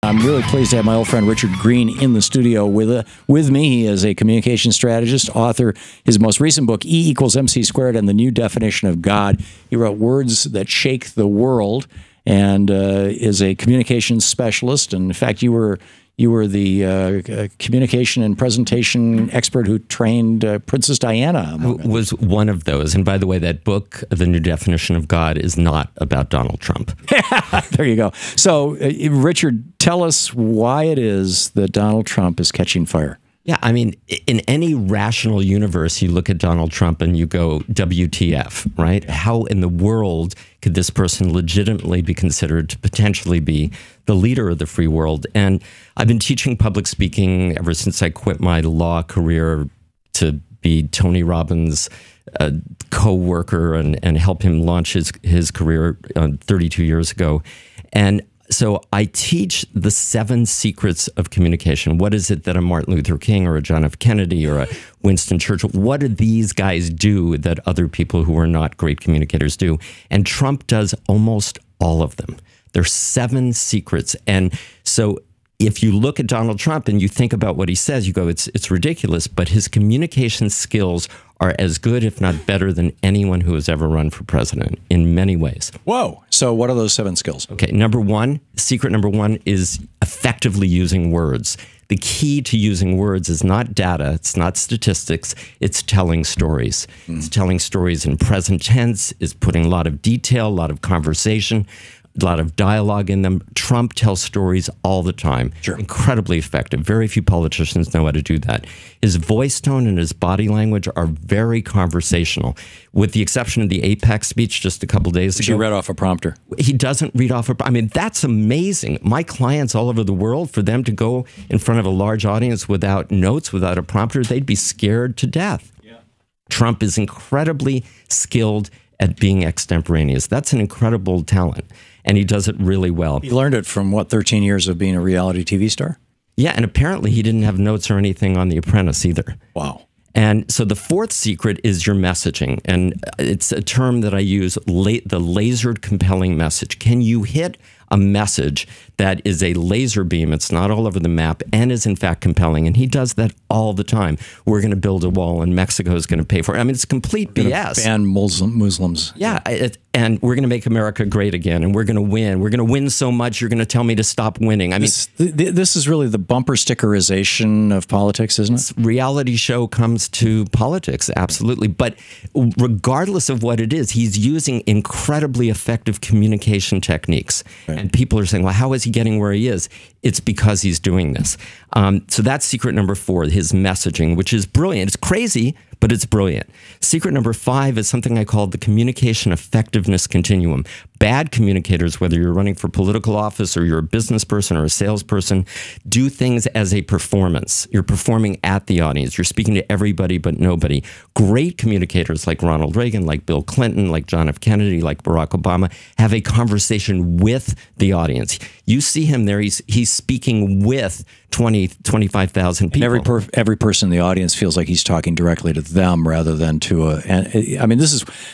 I'm really pleased to have my old friend Richard Greene in the studio with me. He is a communication strategist, author. His most recent book, E equals MC squared and the New Definition of God. He wrote Words That Shake the World and is a communications specialist. And in fact, you were the communication and presentation expert who trained Princess Diana. Was one of those. And by the way, that book, The New Definition of God, is not about Donald Trump. There you go. So, Richard, tell us why it is that Donald Trump is catching fire. Yeah, I mean, in any rational universe, you look at Donald Trump and you go, WTF, right? How in the world could this person legitimately be considered to potentially be the leader of the free world? And I've been teaching public speaking ever since I quit my law career to be Tony Robbins' co-worker and help him launch his career 32 years ago. And so I teach the 7 secrets of communication. What is it that a Martin Luther King or a John F. Kennedy or a Winston Churchill, what do these guys do that other people who are not great communicators do? And Trump does almost all of them. There's 7 secrets. And so if you look at Donald Trump and you think about what he says, you go, it's ridiculous, but his communication skills are as good, if not better, than anyone who has ever run for president in many ways. Whoa. So what are those 7 skills? Okay, secret number one is effectively using words. The key to using words is not data, it's not statistics, it's telling stories. It's telling stories in present tense, it's putting a lot of detail, a lot of conversation, a lot of dialogue in them. Trump tells stories all the time. Sure. Incredibly effective. Very few politicians know how to do that. His voice tone and his body language are very conversational. With the exception of the Apex speech just a couple days ago. She read off a prompter. He doesn't read off I mean, that's amazing. My clients all over the world, for them to go in front of a large audience without notes, without a prompter, they'd be scared to death. Yeah. Trump is incredibly skilled at being extemporaneous. That's an incredible talent. And he does it really well. He learned it from, what, 13 years of being a reality TV star? Yeah, and apparently he didn't have notes or anything on The Apprentice either. Wow. And so the 4th secret is your messaging. And it's a term that I use, the lasered compelling message. Can you hit a message that is a laser beam, it's not all over the map, and is in fact compelling? And he does that all the time. We're going to build a wall and Mexico is going to pay for it. I mean, it's complete BS. Ban Muslims. Yeah, and we're going to make America great again, and we're going to win. We're going to win so much, you're going to tell me to stop winning. I mean, this is really the bumper stickerization of politics, isn't it? Reality show comes to politics, absolutely. But regardless of what it is, he's using incredibly effective communication techniques. Right. And people are saying, well, how is he getting where he is? It's because he's doing this. So that's secret number 4, his messaging, which is brilliant. It's crazy, but it's brilliant. Secret number 5 is something I call the communication effectiveness continuum. Bad communicators, whether you're running for political office or you're a business person or a salesperson, do things as a performance. You're performing at the audience. You're speaking to everybody but nobody. Great communicators like Ronald Reagan, like Bill Clinton, like John F. Kennedy, like Barack Obama, have a conversation with the audience. You see him there, he's speaking with 20, 25,000 people. And every person in the audience feels like he's talking directly to them rather than to a. And, I mean, this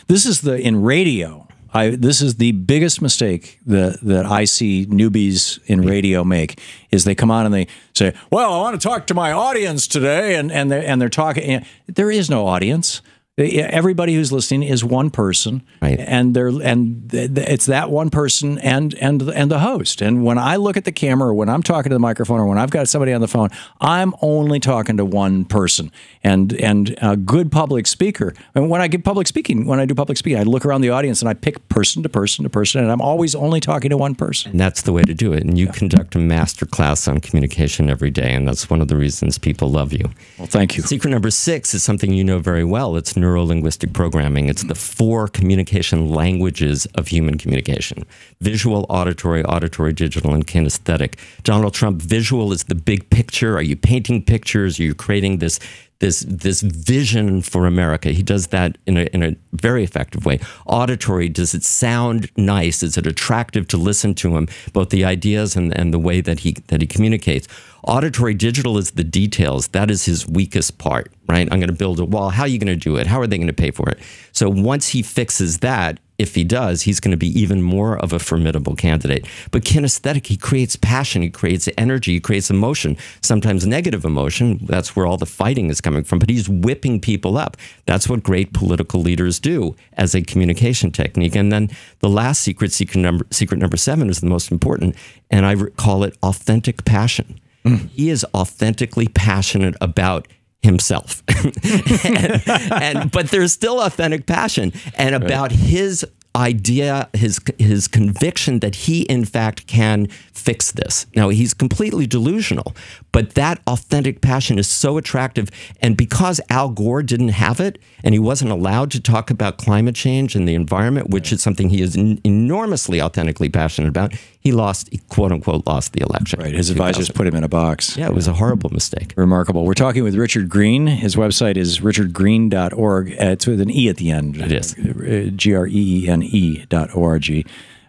is in radio. This is the biggest mistake that I see newbies in radio make, is they come on and they say, "Well, I want to talk to my audience today," and they're talking. There is no audience. Everybody who's listening is one person, right? And it's that one person and the host. And when I look at the camera, or when I'm talking to the microphone, or when I've got somebody on the phone, I'm only talking to one person. And a good public speaker. And when I do public speaking, I look around the audience and I pick person to person to person, and I'm always only talking to one person. And that's the way to do it. And you conduct a master class on communication every day, and that's one of the reasons people love you. Well, thank you. Secret number 6 is something you know very well. It's neuro-linguistic programming. It's the 4 communication languages of human communication: visual, auditory, digital, and kinesthetic. Donald Trump, visual is the big picture. Are you painting pictures? Are you creating this vision for America? He does that in a very effective way. Auditory, does it sound nice? Is it attractive to listen to him? Both the ideas and the way that he communicates. Auditory digital is the details. That is his weakest part, right? I'm going to build a wall. How are you going to do it? How are they going to pay for it? So once he fixes that, if he does, he's going to be even more of a formidable candidate. But kinesthetic, he creates passion, he creates energy, he creates emotion, sometimes negative emotion. That's where all the fighting is coming from. But he's whipping people up. That's what great political leaders do as a communication technique. And then the last secret number 7, is the most important, and I call it authentic passion. He is authentically passionate about himself, but there's still authentic passion and about his idea, his conviction that he in fact can fix this. Now, he's completely delusional, but that authentic passion is so attractive. And because Al Gore didn't have it, and he wasn't allowed to talk about climate change and the environment, which is something he is enormously authentically passionate about, he quote unquote, lost the election. Right. His advisors put him in a box. Yeah, it was a horrible mistake. Remarkable. We're talking with Richard Greene. His website is richardgreene.org. It's with an E at the end. It is. GREENE.org.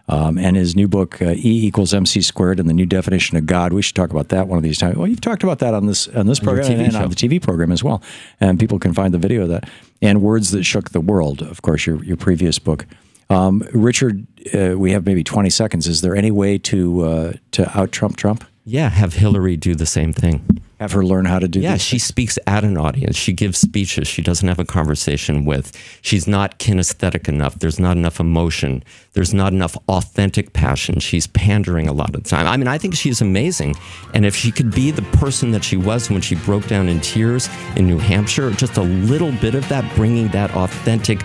And his new book, E = MC squared and the New Definition of God. We should talk about that one of these times. Well, you've talked about that on this program and on the TV program as well. And people can find the video of that. And Words That Shook the World, of course, your previous book. Richard, we have maybe 20 seconds. Is there any way to out-Trump Trump? Yeah, have Hillary do the same thing. Have her learn how to do this? Yeah, she speaks at an audience. She gives speeches she doesn't have a conversation with. She's not kinesthetic enough. There's not enough emotion. There's not enough authentic passion. She's pandering a lot of the time. I mean, I think she's amazing. And if she could be the person that she was when she broke down in tears in New Hampshire, just a little bit of that, bringing that authentic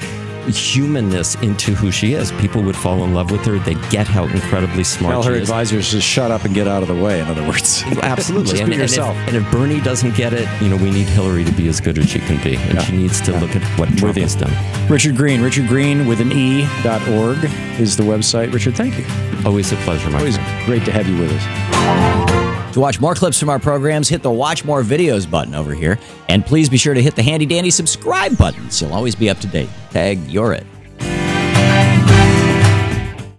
humanness into who she is, people would fall in love with her. They get how incredibly smart she is. Tell her advisors to shut up and get out of the way, in other words. Absolutely. Just be yourself. And if Bernie doesn't get it, we need Hillary to be as good as she can be. And she needs to look at what Trump has done. Richard Greene with an E.org is the website. Richard, thank you. Always a pleasure, my Always friend. great to have you with us. To watch more clips from our programs, hit the Watch More Videos button over here. And please be sure to hit the handy-dandy subscribe button so you'll always be up to date. Tag, you're it.